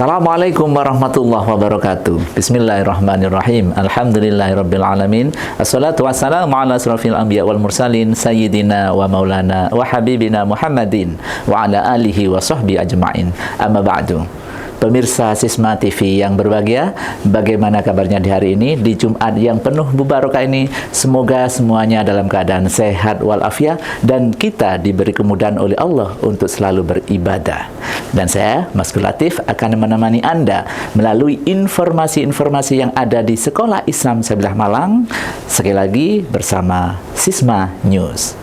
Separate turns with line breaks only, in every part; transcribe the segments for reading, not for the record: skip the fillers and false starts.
Assalamualaikum warahmatullahi wabarakatuh. Bismillahirrahmanirrahim. Alhamdulillahirabbil alamin. Assalatu wassalamu ala asrofil anbiya wal mursalin sayyidina wa maulana wa habibina Muhammadin wa ala alihi wa sahbihi ajma'in. Amma ba'du. Pemirsa Sisma TV yang berbahagia, bagaimana kabarnya di hari ini, di Jumat yang penuh barokah ini? Semoga semuanya dalam keadaan sehat walafiat dan kita diberi kemudahan oleh Allah untuk selalu beribadah. Dan saya, Mas Latif, akan menemani Anda melalui informasi-informasi yang ada di Sekolah Islam Sabilah Malang. Sekali lagi bersama Sisma News.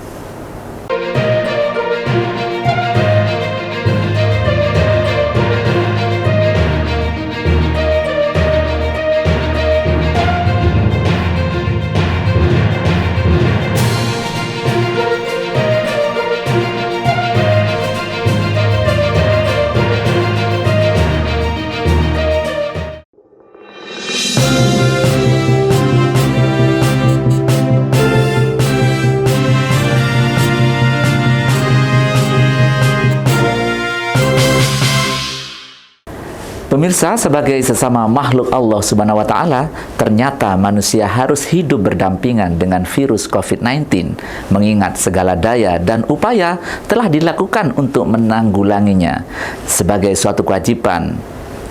Pemirsa, sebagai sesama makhluk Allah Subhanahu wa Ta'ala, ternyata manusia harus hidup berdampingan dengan virus COVID-19, mengingat segala daya dan upaya telah dilakukan untuk menanggulanginya sebagai suatu kewajiban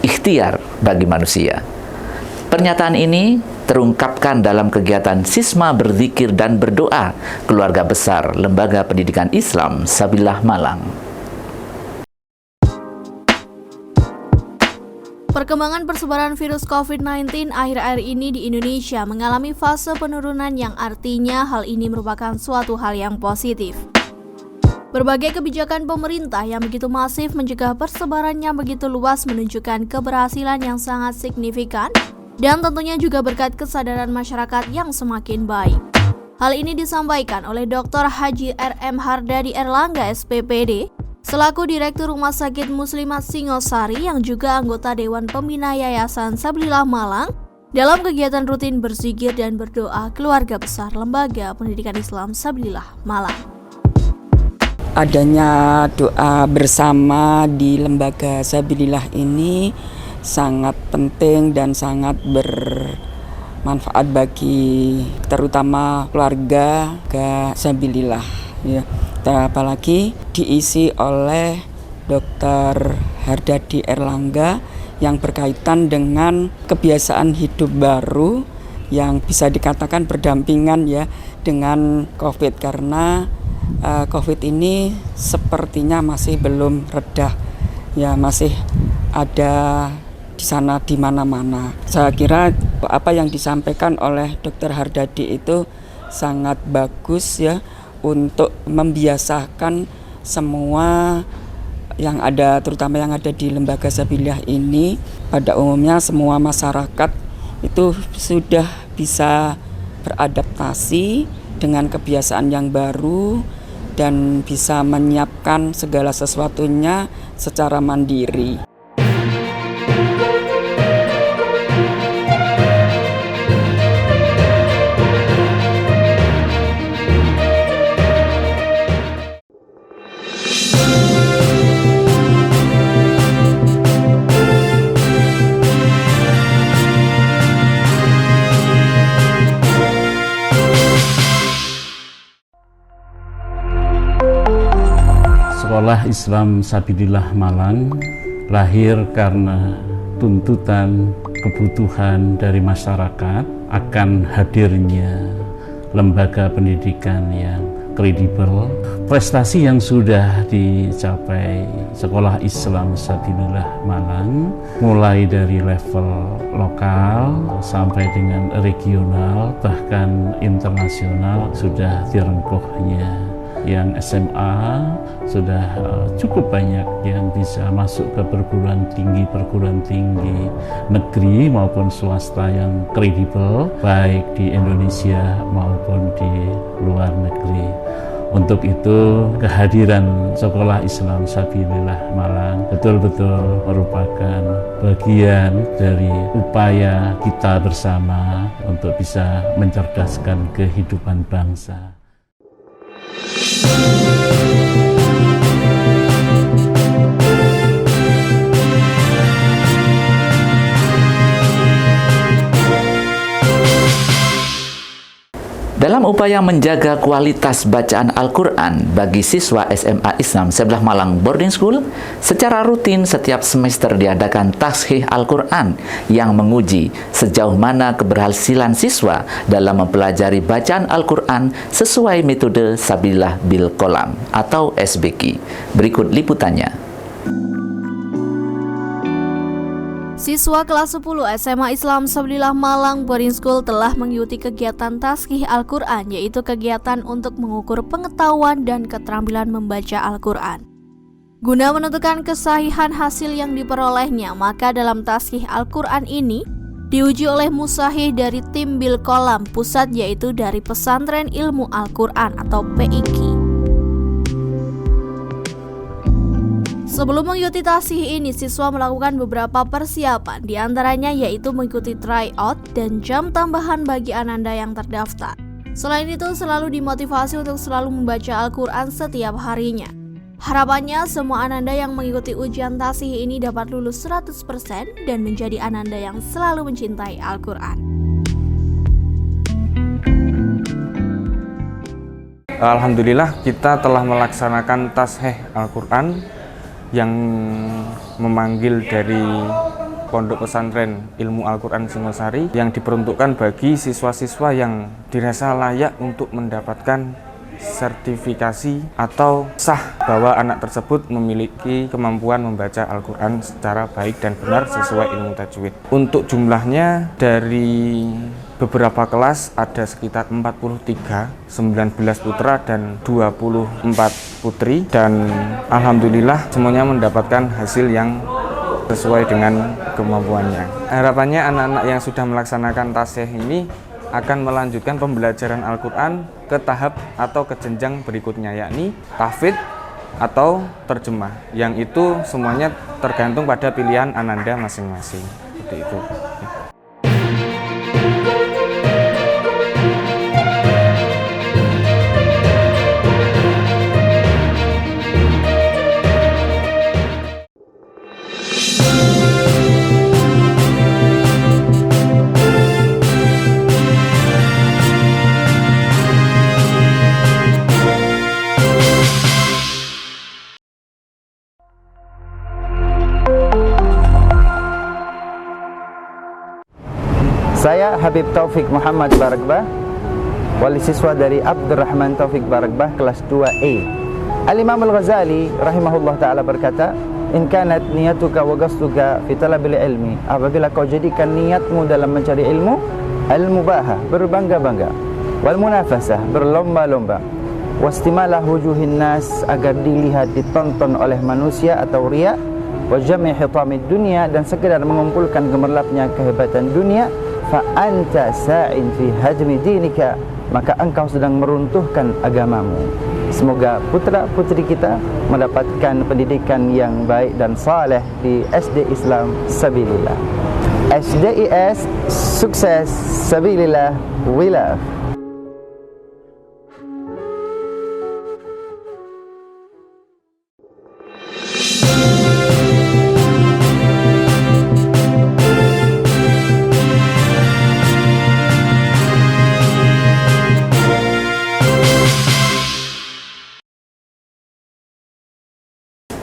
ikhtiar bagi manusia. Pernyataan ini terungkapkan dalam kegiatan Sisma Berzikir dan Berdoa Keluarga Besar Lembaga Pendidikan Islam Sabilah Malang.
Perkembangan persebaran virus COVID-19 akhir-akhir ini di Indonesia mengalami fase penurunan yang artinya hal ini merupakan suatu hal yang positif. Berbagai kebijakan pemerintah yang begitu masif mencegah persebarannya begitu luas menunjukkan keberhasilan yang sangat signifikan dan tentunya juga berkat kesadaran masyarakat yang semakin baik. Hal ini disampaikan oleh Dr. Haji R.M. Hardadi Erlangga SPPD selaku Direktur Rumah Sakit Muslimat Singosari yang juga anggota Dewan Pembina Yayasan Sabilah Malang dalam kegiatan rutin berzikir dan berdoa Keluarga Besar Lembaga Pendidikan Islam Sabilah Malang.
Adanya doa bersama di Lembaga Sabilillah ini sangat penting dan sangat bermanfaat bagi terutama keluarga Sabilillah, ya. Apalagi diisi oleh Dr. Hardadi Erlangga yang berkaitan dengan kebiasaan hidup baru yang bisa dikatakan berdampingan ya dengan COVID, karena COVID ini sepertinya masih belum reda, ya masih ada di sana di mana-mana. Saya kira apa yang disampaikan oleh Dr. Hardadi itu sangat bagus ya, untuk membiasakan semua yang ada, terutama yang ada di Lembaga Sabilillah ini, pada umumnya semua masyarakat itu sudah bisa beradaptasi dengan kebiasaan yang baru dan bisa menyiapkan segala sesuatunya secara mandiri.
Sekolah Islam Sabilillah Malang lahir karena tuntutan kebutuhan dari masyarakat akan hadirnya lembaga pendidikan yang kredibel. Prestasi yang sudah dicapai Sekolah Islam Sabilillah Malang mulai dari level lokal sampai dengan regional bahkan internasional sudah direngkuhnya. Yang SMA sudah cukup banyak yang bisa masuk ke perguruan tinggi negeri maupun swasta yang kredibel baik di Indonesia maupun di luar negeri. Untuk itu kehadiran Sekolah Islam Sabilillah Malang betul-betul merupakan bagian dari upaya kita bersama untuk bisa mencerdaskan kehidupan bangsa.
Dalam upaya menjaga kualitas bacaan Al-Quran bagi siswa SMA Islam Sebelah Malang Boarding School, secara rutin setiap semester diadakan tashih Al-Quran yang menguji sejauh mana keberhasilan siswa dalam mempelajari bacaan Al-Quran sesuai metode Sabilillah bil Qalam atau SBQ. Berikut liputannya.
Siswa kelas 10 SMA Islam Sabilillah Malang Boarding School telah mengikuti kegiatan tashih Al-Quran, yaitu kegiatan untuk mengukur pengetahuan dan keterampilan membaca Al-Quran. Guna menentukan kesahihan hasil yang diperolehnya, maka dalam tashih Al-Quran ini diuji oleh musahih dari tim Bil Qalam Pusat, yaitu dari Pesantren Ilmu Al-Quran atau PIQ. Sebelum mengikuti tashih ini, siswa melakukan beberapa persiapan, diantaranya yaitu mengikuti tryout dan jam tambahan bagi ananda yang terdaftar. Selain itu, selalu dimotivasi untuk selalu membaca Al-Quran setiap harinya. Harapannya, semua ananda yang mengikuti ujian tashih ini dapat lulus 100% dan menjadi ananda yang selalu mencintai Al-Quran.
Alhamdulillah, kita telah melaksanakan tashih Al-Quran yang memanggil dari Pondok Pesantren Ilmu Al-Quran Singosari yang diperuntukkan bagi siswa-siswa yang dirasa layak untuk mendapatkan sertifikasi atau sah bahwa anak tersebut memiliki kemampuan membaca Al-Quran secara baik dan benar sesuai ilmu tajwid. Untuk jumlahnya dari beberapa kelas ada sekitar 43, 19 putra dan 24 putri, dan alhamdulillah semuanya mendapatkan hasil yang sesuai dengan kemampuannya. Harapannya anak-anak yang sudah melaksanakan tashih ini akan melanjutkan pembelajaran Al-Quran ke tahap atau ke jenjang berikutnya, yakni tahfidz atau terjemah, yang itu semuanya tergantung pada pilihan ananda masing-masing. Seperti itu.
Saya Habib Taufik Muhammad Barakbah, wali siswa dari Abdurrahman Taufik Barakbah kelas 2A. Al-Imam Al-Ghazali rahimahullah ta'ala berkata, "In kanat niyatuka wa qasduka fi talabil ilmi." Apabila kau jadikan niatmu dalam mencari ilmu, al-mubahah, berbangga-bangga, wal munafasah, berlomba-lomba, wastimalah wujuhin nas, agar dilihat, ditonton oleh manusia atau riya, wa jami' hitamid dunia, dan sekedar mengumpulkan gemerlapnya kehebatan dunia, fa anta sa'in fi hajmi dinika, maka engkau sedang meruntuhkan agamamu. Semoga putra-putri kita mendapatkan pendidikan yang baik dan saleh di SD Islam Sabilillah. SDIS, sukses, Sabilillah, we love.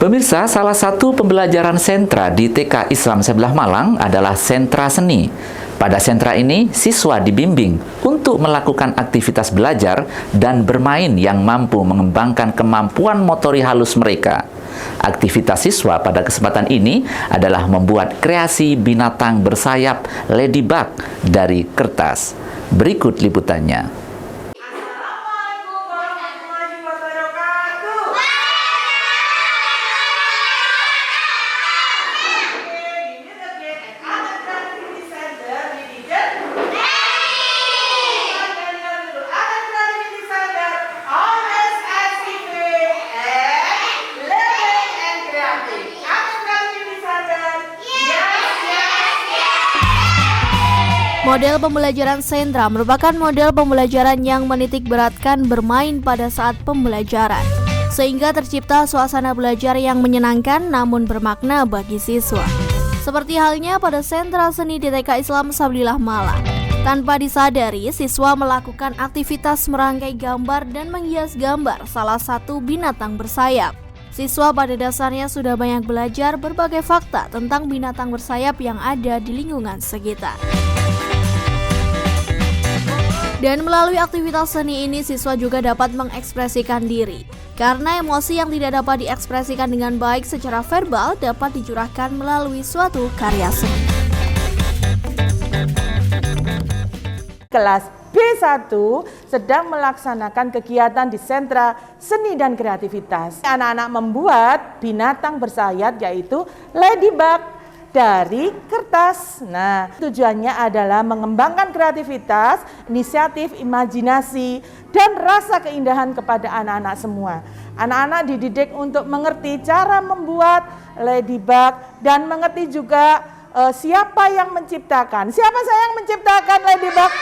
Pemirsa, salah satu pembelajaran sentra di TK Islam Sebelah Malang adalah sentra seni. Pada sentra ini, siswa dibimbing untuk melakukan aktivitas belajar dan bermain yang mampu mengembangkan kemampuan motori halus mereka. Aktivitas siswa pada kesempatan ini adalah membuat kreasi binatang bersayap ladybug dari kertas. Berikut liputannya.
Model pembelajaran sentra merupakan model pembelajaran yang menitik beratkan bermain pada saat pembelajaran, sehingga tercipta suasana belajar yang menyenangkan namun bermakna bagi siswa. Seperti halnya pada sentra seni di TK Islam Sabilillah Malang. Tanpa disadari, siswa melakukan aktivitas merangkai gambar dan menghias gambar salah satu binatang bersayap. Siswa pada dasarnya sudah banyak belajar berbagai fakta tentang binatang bersayap yang ada di lingkungan sekitar. Dan melalui aktivitas seni ini, siswa juga dapat mengekspresikan diri. Karena emosi yang tidak dapat diekspresikan dengan baik secara verbal dapat dicurahkan melalui suatu karya seni.
Kelas B1 sedang melaksanakan kegiatan di sentra seni dan kreativitas. Anak-anak membuat binatang bersayap yaitu ladybug dari kertas. Nah, tujuannya adalah mengembangkan kreativitas, inisiatif, imajinasi, dan rasa keindahan kepada anak-anak semua. Anak-anak dididik untuk mengerti cara membuat ladybug dan mengerti juga siapa yang menciptakan. Siapa saya yang menciptakan ladybug?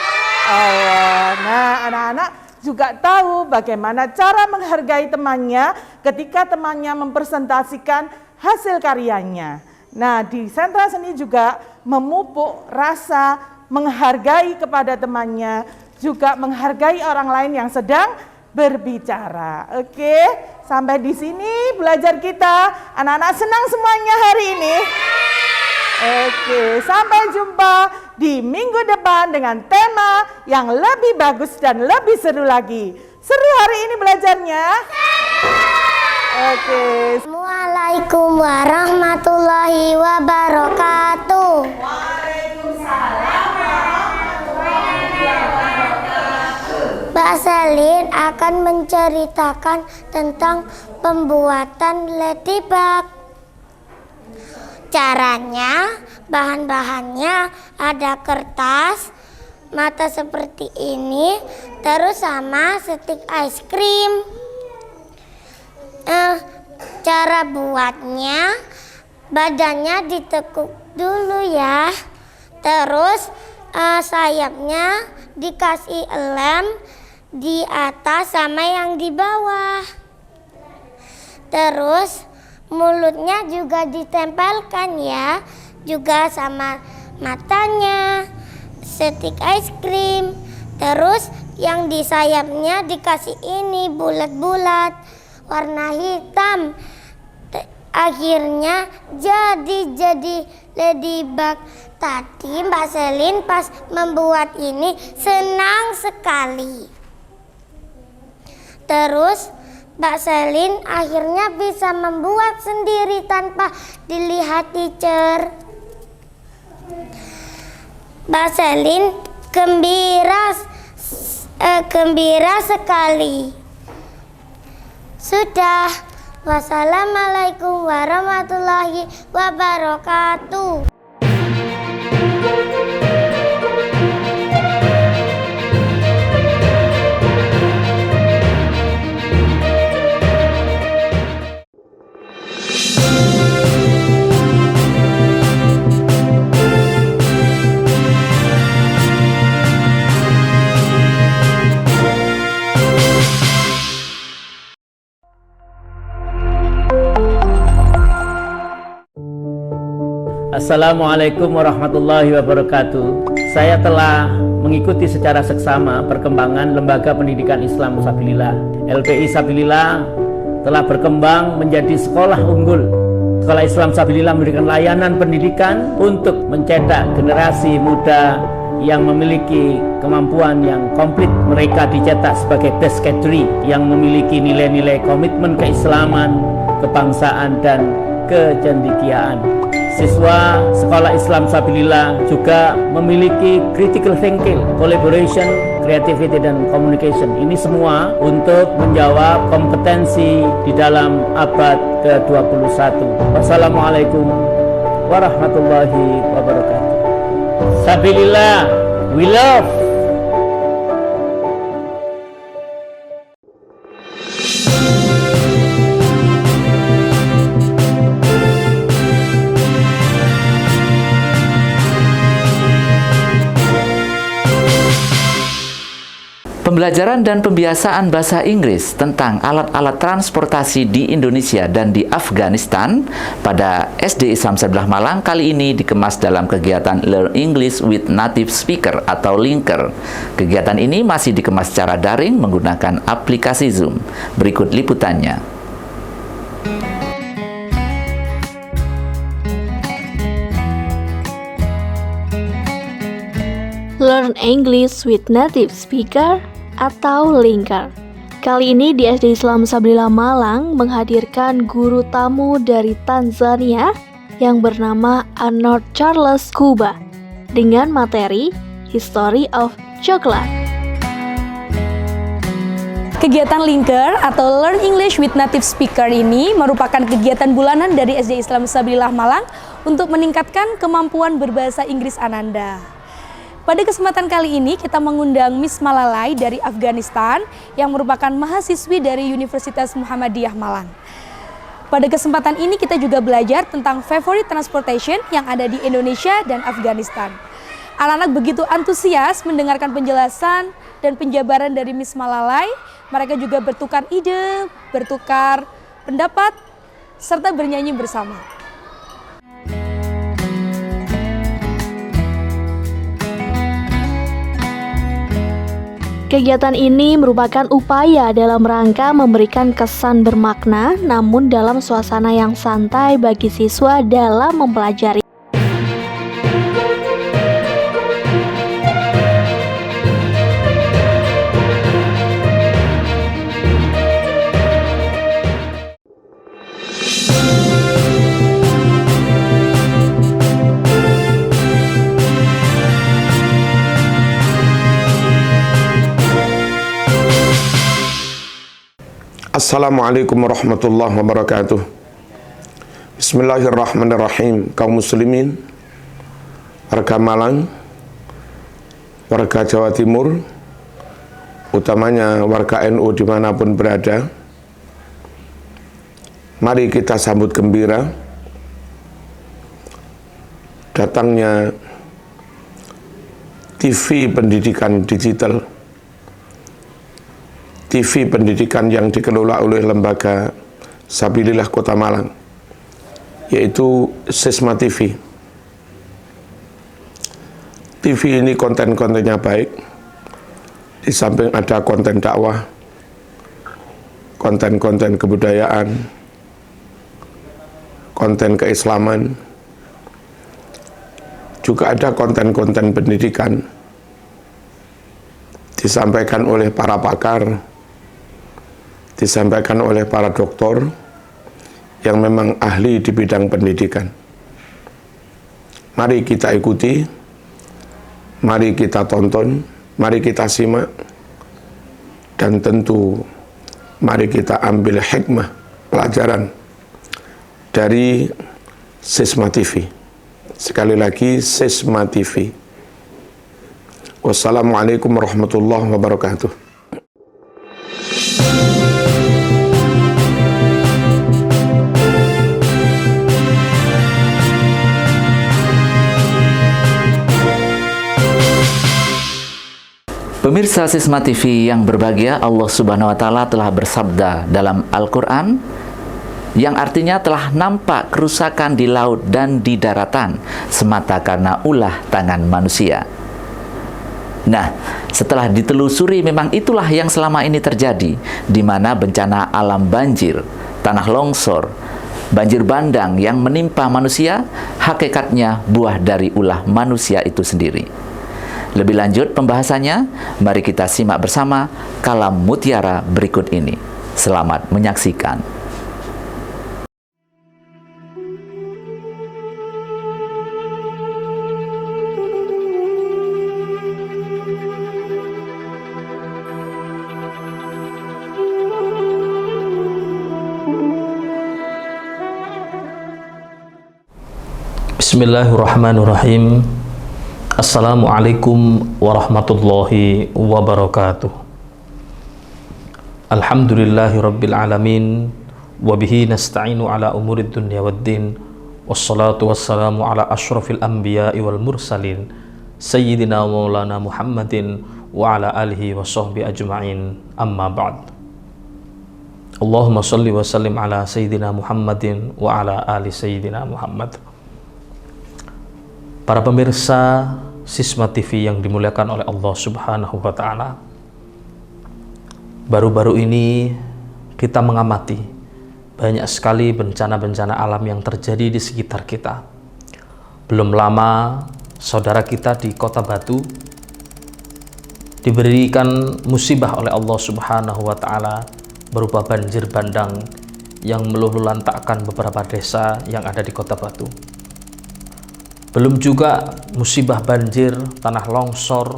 Allah. Nah, anak-anak juga tahu bagaimana cara menghargai temannya ketika temannya mempresentasikan hasil karyanya. Nah, di sentra seni juga memupuk rasa menghargai kepada temannya, juga menghargai orang lain yang sedang berbicara. Oke, sampai di sini belajar kita. Anak-anak senang semuanya hari ini? Oke, sampai jumpa di minggu depan dengan tema yang lebih bagus dan lebih seru lagi. Seru hari ini belajarnya? Oke.
Assalamualaikum warahmatullahi wabarakatuh.
Waalaikumsalam warahmatullahi wabarakatuh.
Mbak Selin akan menceritakan tentang pembuatan ladybug. Caranya, bahan-bahannya ada kertas, mata seperti ini, terus sama stik es krim. Cara buatnya, badannya ditekuk dulu ya, terus sayapnya dikasih lem di atas sama yang di bawah, terus mulutnya juga ditempelkan ya, juga sama matanya, stik es krim. Terus yang di sayapnya dikasih ini bulat-bulat warna hitam. Akhirnya jadi ladybug. Tadi Mbak Selin pas membuat ini senang sekali. Terus Mbak Selin akhirnya bisa membuat sendiri tanpa dilihat teacher. Mbak Selin gembira sekali. Sudah. Wassalamualaikum warahmatullahi wabarakatuh.
Assalamualaikum warahmatullahi wabarakatuh. Saya telah mengikuti secara seksama perkembangan Lembaga Pendidikan Islam Sabilillah. LPI Sabilillah telah berkembang menjadi sekolah unggul. Sekolah Islam Sabilillah memberikan layanan pendidikan untuk mencetak generasi muda yang memiliki kemampuan yang komplit. Mereka dicetak sebagai best cadre yang memiliki nilai-nilai komitmen keislaman, kebangsaan, dan kecendekiaan. Siswa Sekolah Islam Sabilillah juga memiliki critical thinking, collaboration, creativity, dan communication. Ini semua untuk menjawab kompetensi di dalam abad ke-21. Wassalamualaikum warahmatullahi wabarakatuh. Sabilillah, we love.
Pembelajaran dan pembiasaan bahasa Inggris tentang alat-alat transportasi di Indonesia dan di Afghanistan pada SD Islam Sabilah Malang kali ini dikemas dalam kegiatan Learn English with Native Speaker atau Linker. Kegiatan ini masih dikemas secara daring menggunakan aplikasi Zoom. Berikut liputannya.
Learn English with Native Speaker atau Linker. Kali ini di SD Islam Sabilah Malang menghadirkan guru tamu dari Tanzania yang bernama Arnold Charles Kuba dengan materi History of Chocolate.
Kegiatan Linker atau Learn English with Native Speaker ini merupakan kegiatan bulanan dari SD Islam Sabilah Malang untuk meningkatkan kemampuan berbahasa Inggris Ananda. Pada kesempatan kali ini kita mengundang Miss Malalai dari Afghanistan yang merupakan mahasiswi dari Universitas Muhammadiyah Malang. Pada kesempatan ini kita juga belajar tentang favorite transportation yang ada di Indonesia dan Afghanistan. Anak-anak begitu antusias mendengarkan penjelasan dan penjabaran dari Miss Malalai. Mereka juga bertukar ide, bertukar pendapat, serta bernyanyi bersama.
Kegiatan ini merupakan upaya dalam rangka memberikan kesan bermakna namun dalam suasana yang santai bagi siswa dalam mempelajari.
Assalamualaikum warahmatullahi wabarakatuh. Bismillahirrahmanirrahim. Kaum muslimin, warga Malang, warga Jawa Timur, utamanya warga NU dimanapun berada, mari kita sambut gembira datangnya TV pendidikan digital, TV pendidikan yang dikelola oleh Lembaga Sabilillah Kota Malang, yaitu Sisma TV. TV ini konten-kontennya baik, di samping ada konten dakwah, konten-konten kebudayaan, konten keislaman, juga ada konten-konten pendidikan, disampaikan oleh para pakar, disampaikan oleh para doktor yang memang ahli di bidang pendidikan. Mari kita ikuti, mari kita tonton, mari kita simak, dan tentu mari kita ambil hikmah pelajaran dari Sisma TV. Sekali lagi, Sisma TV. Wassalamualaikum warahmatullahi wabarakatuh.
Pemirsa Sisma TV yang berbahagia, Allah Subhanahu wa Ta'ala telah bersabda dalam Al-Quran yang artinya telah nampak kerusakan di laut dan di daratan semata karena ulah tangan manusia. Nah, setelah ditelusuri memang itulah yang selama ini terjadi, di mana bencana alam banjir, tanah longsor, banjir bandang yang menimpa manusia, hakikatnya buah dari ulah manusia itu sendiri. Lebih lanjut pembahasannya, mari kita simak bersama kalam mutiara berikut ini. Selamat menyaksikan.
Bismillahirrahmanirrahim. Assalamualaikum warahmatullahi wabarakatuh. Alhamdulillahi rabbil alamin, wabihi nasta'inu ala umurid dunya waddin, wassalatu wassalamu ala ashrafil anbiya'i wal mursalin, sayyidina wa maulana Muhammadin wa ala alihi wa sahbihi ajma'in, amma ba'd. Allahumma salli wa sallim ala Sayyidina Muhammadin wa ala ali Sayyidina Muhammad. Para pemirsa Sisma TV yang dimuliakan oleh Allah Subhanahu wa Ta'ala, baru-baru ini kita mengamati banyak sekali bencana-bencana alam yang terjadi di sekitar kita. Belum lama saudara kita di Kota Batu diberikan musibah oleh Allah Subhanahu wa Ta'ala berupa banjir bandang yang meluluhlantakkan beberapa desa yang ada di Kota Batu. Belum juga musibah banjir, tanah longsor,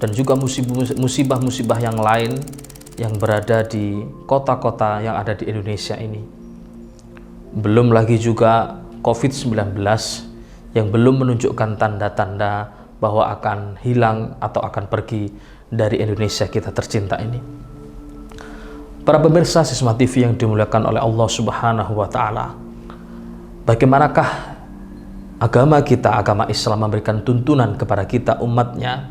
dan juga musibah-musibah yang lain yang berada di kota-kota yang ada di Indonesia ini. Belum lagi juga COVID-19 yang belum menunjukkan tanda-tanda bahwa akan hilang atau akan pergi dari Indonesia kita tercinta ini. Para pemirsa Sisma TV yang dimuliakan oleh Allah Subhanahu wa Ta'ala, bagaimanakah agama kita, agama Islam memberikan tuntunan kepada kita umatnya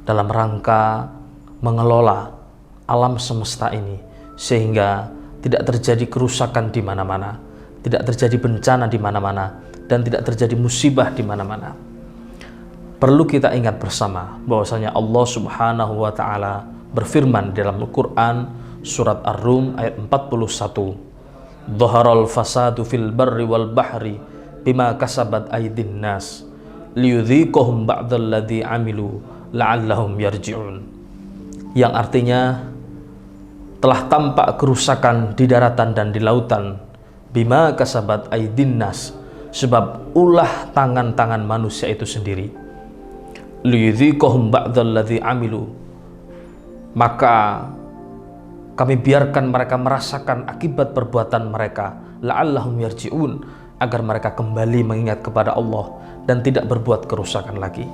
dalam rangka mengelola alam semesta ini sehingga tidak terjadi kerusakan di mana-mana, tidak terjadi bencana di mana-mana, dan tidak terjadi musibah di mana-mana. Perlu kita ingat bersama bahwasanya Allah Subhanahu wa Ta'ala berfirman dalam Al-Quran surat Ar-Rum ayat 41, "Dhaharal fasadu fil barri wal bahri bima kasabat aydin nas liyudhiqahum ba'dalladzi amilu la'allahum yarji'un." Yang artinya telah tampak kerusakan di daratan dan di lautan bima kasabat aydin nas, sebab ulah tangan-tangan manusia itu sendiri. Liyudhiqahum ba'dalladzi amilu, maka kami biarkan mereka merasakan akibat perbuatan mereka, la'allahum yarji'un, agar mereka kembali mengingat kepada Allah dan tidak berbuat kerusakan lagi.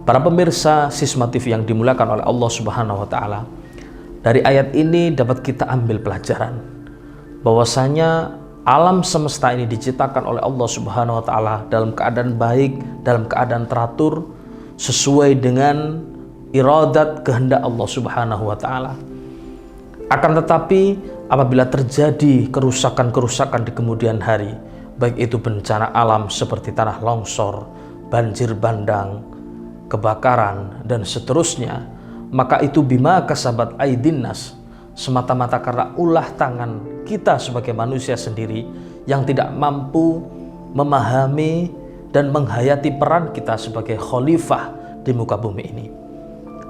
Para pemirsa Sisma TV yang dimuliakan oleh Allah Subhanahu wa Ta'ala, dari ayat ini dapat kita ambil pelajaran bahwasanya alam semesta ini diciptakan oleh Allah Subhanahu wa Ta'ala dalam keadaan baik, dalam keadaan teratur, sesuai dengan iradat kehendak Allah Subhanahu wa Ta'ala. Akan tetapi apabila terjadi kerusakan-kerusakan di kemudian hari, baik itu bencana alam seperti tanah longsor, banjir bandang, kebakaran, dan seterusnya, maka itu bima kasabat aydin nas, semata-mata karena ulah tangan kita sebagai manusia sendiri yang tidak mampu memahami dan menghayati peran kita sebagai khalifah di muka bumi ini.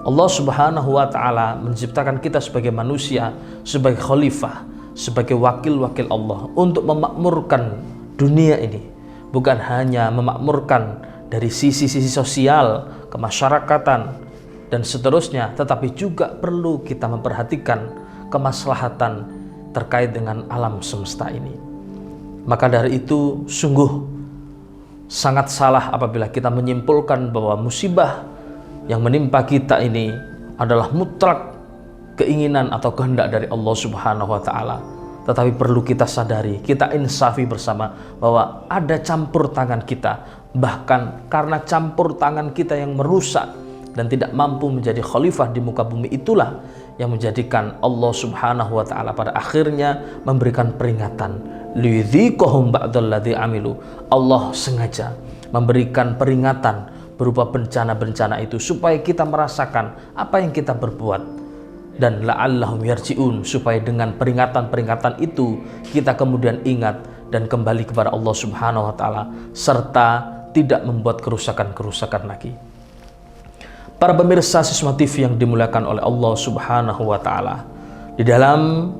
Allah Subhanahu wa Ta'ala menciptakan kita sebagai manusia, sebagai khalifah, sebagai wakil-wakil Allah untuk memakmurkan dunia ini. Bukan hanya memakmurkan dari sisi-sisi sosial, kemasyarakatan, dan seterusnya, tetapi juga perlu kita memperhatikan kemaslahatan terkait dengan alam semesta ini. Maka dari itu sungguh sangat salah apabila kita menyimpulkan bahwa musibah yang menimpa kita ini adalah mutlak keinginan atau kehendak dari Allah Subhanahu wa Ta'ala. Tetapi perlu kita sadari, kita insafi bersama bahwa ada campur tangan kita, bahkan karena campur tangan kita yang merusak dan tidak mampu menjadi khalifah di muka bumi, itulah yang menjadikan Allah Subhanahu wa Ta'ala pada akhirnya memberikan peringatan, liyudhiqahum ba'dalladzi amilu. Allah sengaja memberikan peringatan berupa bencana-bencana itu supaya kita merasakan apa yang kita berbuat, dan la'allahum yarji'un, supaya dengan peringatan-peringatan itu kita kemudian ingat dan kembali kepada Allah Subhanahu wa Ta'ala serta tidak membuat kerusakan-kerusakan lagi. Para pemirsa Sisma TV yang dimuliakan oleh Allah Subhanahu wa Ta'ala, di dalam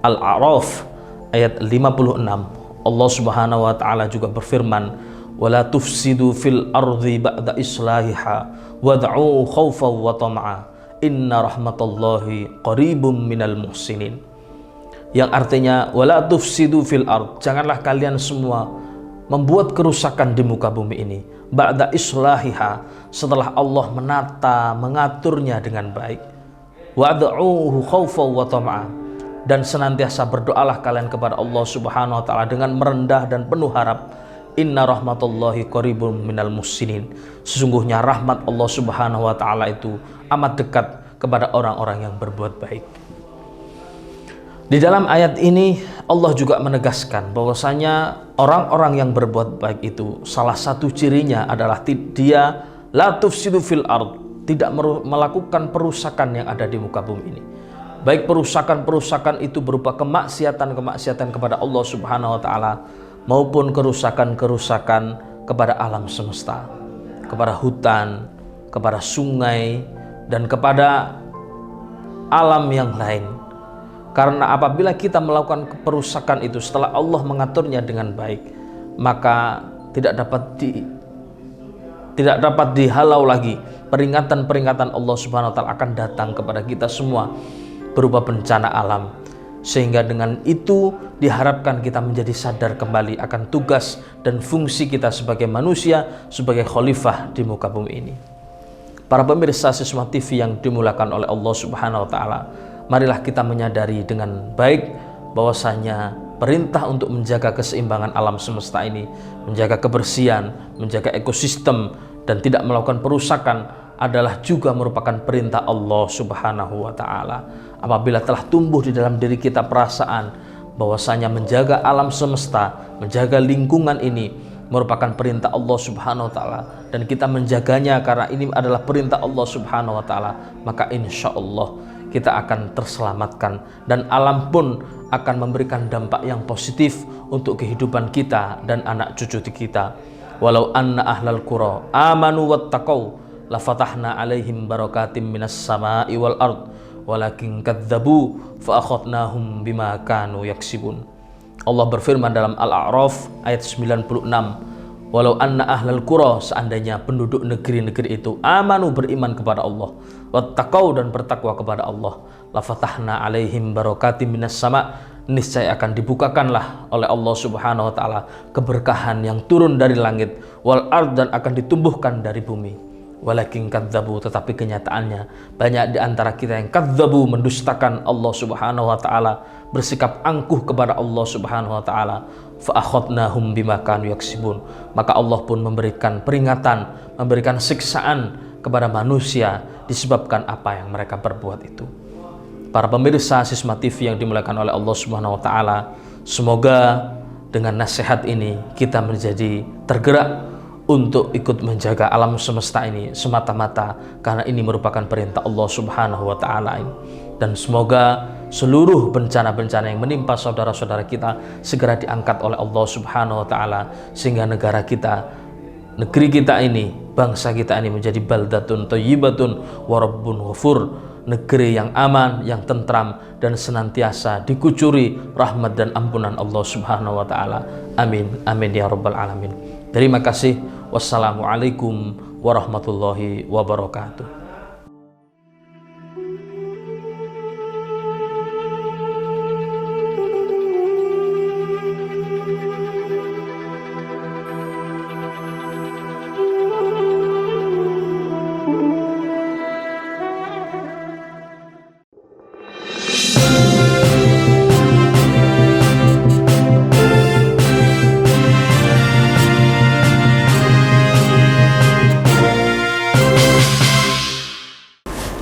Al-A'raf ayat 56 Allah Subhanahu wa Ta'ala juga berfirman, wala tufsidu fil ardi ba'da islahiha wad'u khawfan wa tam'a inna rahmatallahi qaribum minal muhsinin. Yang artinya wala tufsidu fil ard, janganlah kalian semua membuat kerusakan di muka bumi ini, ba'da islahiha, setelah Allah menata, mengaturnya dengan baik, wad'uhu khawfan wa tam'a, dan senantiasa berdoalah kalian kepada Allah Subhanahu wa Ta'ala dengan merendah dan penuh harap, Inna rahmatullahi qaribun minal muhsinin. Sesungguhnya rahmat Allah Subhanahu wa taala itu amat dekat kepada orang-orang yang berbuat baik. Di dalam ayat ini Allah juga menegaskan bahwasanya orang-orang yang berbuat baik itu salah satu cirinya adalah dia la tufsidu fil ard, tidak melakukan perusakan yang ada di muka bumi ini. Baik perusakan-perusakan itu berupa kemaksiatan-kemaksiatan kepada Allah Subhanahu wa taala maupun kerusakan-kerusakan kepada alam semesta, kepada hutan, kepada sungai, dan kepada alam yang lain. Karena apabila kita melakukan perusakan itu setelah Allah mengaturnya dengan baik, maka tidak dapat dihalau lagi. Peringatan-peringatan Allah Subhanahu wa taala akan datang kepada kita semua berupa bencana alam. Sehingga dengan itu diharapkan kita menjadi sadar kembali akan tugas dan fungsi kita sebagai manusia, sebagai khalifah di muka bumi ini. Para pemirsa Sisma TV yang dimulakan oleh Allah Subhanahu wa taala, marilah kita menyadari dengan baik bahwasanya perintah untuk menjaga keseimbangan alam semesta ini, menjaga kebersihan, menjaga ekosistem, dan tidak melakukan perusakan adalah juga merupakan perintah Allah Subhanahu wa taala. Apabila telah tumbuh di dalam diri kita perasaan bahwasanya menjaga alam semesta, menjaga lingkungan ini merupakan perintah Allah Subhanahu wa taala, dan kita menjaganya karena ini adalah perintah Allah Subhanahu wa taala, maka insya Allah kita akan terselamatkan dan alam pun akan memberikan dampak yang positif untuk kehidupan kita dan anak cucu kita. Walau anna ahlal qura amanu wattaqau la fatahna alaihim barakatim minas sama'i wal ard walakin kadzabu fa akhadnahum bima kanu yaksibun. Allah berfirman dalam Al-A'raf ayat 96, walau anna ahlal qura, seandainya penduduk negeri-negeri itu amanu, beriman kepada Allah, wattaqau, dan bertakwa kepada Allah, la fatahna alaihim barakatim minas sama', niscaya akan dibukakanlah oleh Allah Subhanahu wa taala keberkahan yang turun dari langit, wal ard, dan akan ditumbuhkan dari bumi. Walakin kadzabu, tetapi kenyataannya banyak di antara kita yang kadzabu, mendustakan Allah Subhanahu wa taala, bersikap angkuh kepada Allah Subhanahu wa taala. Fa akhadnahum bima kanu yaksibun, maka Allah pun memberikan peringatan, memberikan siksaan kepada manusia disebabkan apa yang mereka perbuat itu. Para pemirsa Sisma TV yang dimuliakan oleh Allah Subhanahu wa taala, semoga dengan nasihat ini kita menjadi tergerak untuk ikut menjaga alam semesta ini semata-mata karena ini merupakan perintah Allah Subhanahu wa taala. Dan semoga seluruh bencana-bencana yang menimpa saudara-saudara kita segera diangkat oleh Allah Subhanahu wa taala, sehingga negara kita, negeri kita ini, bangsa kita ini menjadi baldatun thayyibatun wa rabbun ghafur, negeri yang aman, yang tentram, dan senantiasa dikucuri rahmat dan ampunan Allah Subhanahu wa taala. Amin amin ya rabbal alamin. Terima kasih. Wassalamualaikum warahmatullahi wabarakatuh.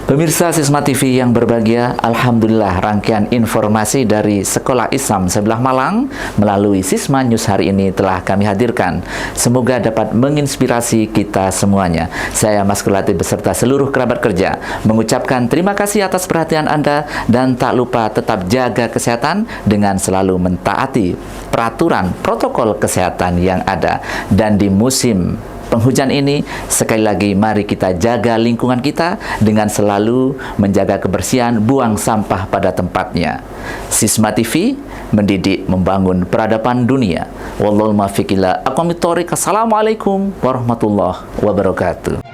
Pemirsa Sisma TV yang berbahagia, alhamdulillah rangkaian informasi dari Sekolah Islam Sebelah Malang melalui Sisma News hari ini telah kami hadirkan. Semoga dapat menginspirasi kita semuanya. Saya Mas Kulati beserta seluruh kerabat kerja mengucapkan terima kasih atas perhatian Anda, dan tak lupa tetap jaga kesehatan dengan selalu mentaati peraturan protokol kesehatan yang ada. Dan di musim penghujan ini, sekali lagi mari kita jaga lingkungan kita dengan selalu menjaga kebersihan, buang sampah pada tempatnya. Sisma TV, mendidik membangun peradaban dunia. Wallahul muwaffiq ila aqwamit thoriq. Assalamualaikum warahmatullahi wabarakatuh.